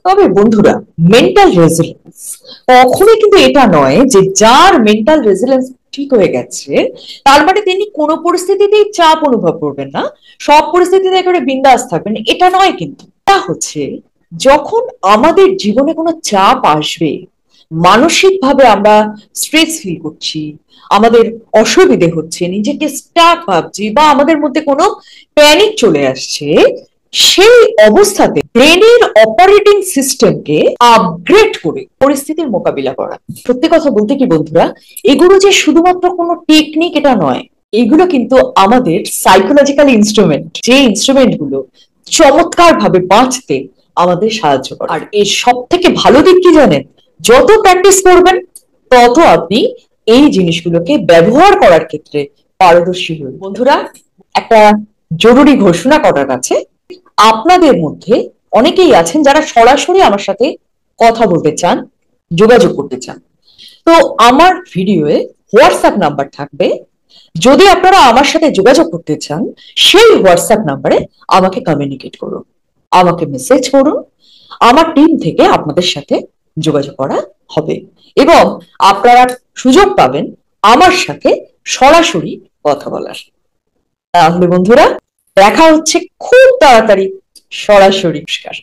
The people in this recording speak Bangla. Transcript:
তবে বন্ধুরা, মেন্টাল রেজিলিয়েন্স কখনোই কিন্তু এটা নয় যে যার মেন্টাল রেজিলিয়েন্স ঠিক হয়ে গেছে তার মানে তিনি কোনো পরিস্থিতিতেই চাপ অনুভব করবেন না, সব পরিস্থিতিতে একেবারে বিন্দাস থাকবেন, এটা নয়। কিন্তু এটা হচ্ছে যখন আমাদের জীবনে কোনো চাপ আসবে, মানসিক ভাবে আমরা স্ট্রেস ফিল করছি, আমাদের অসুবিধে হচ্ছে, নিজেকে স্টাক ভাবছি, বা আমাদের মধ্যে কোনো প্যানিক চলে আসছে, সেই অবস্থাতে ব্রেনের অপারেটিং সিস্টেমকে আপগ্রেড করে পরিস্থিতির মোকাবিলা করা। সত্যি কথা বলতে কি বন্ধুরা, এগুলো যে শুধুমাত্র কোনো টেকনিক এটা নয়, এগুলো কিন্তু আমাদের সাইকোলজিক্যাল ইনস্ট্রুমেন্ট, যে ইনস্ট্রুমেন্ট গুলো চমৎকার ভাবে বাঁচতে আমাদের সাহায্য করে। আর এর সব থেকে ভালো দিক কি জানেন? যত প্র্যাকটিস করবেন তত আপনি এই জিনিসগুলোকে ব্যবহার করার ক্ষেত্রে পারদর্শী হবেন। বন্ধুরা, একটা জরুরি ঘোষণা করার আছে। আপনাদের মধ্যে অনেকেই আছেন যারা সরাসরি আমার সাথে কথা বলতে চান, যোগাযোগ করতে চান। তো আমার ভিডিওয়ে হোয়াটসঅ্যাপ নাম্বার থাকবে। যদি আপনারা আমার সাথে যোগাযোগ করতে চান, সেই হোয়াটসঅ্যাপ নাম্বারে আমাকে কমিউনিকেট করুন, আমাকে মেসেজ করুন। আমার টিম থেকে আপনাদের সাথে যোগাযোগ করা হবে এবং আপনারা সুযোগ পাবেন আমার সাথে সরাসরি কথা বলার। তাহলে বন্ধুরা, দেখা হচ্ছে খুব তাড়াতাড়ি সরাসরি। নমস্কার।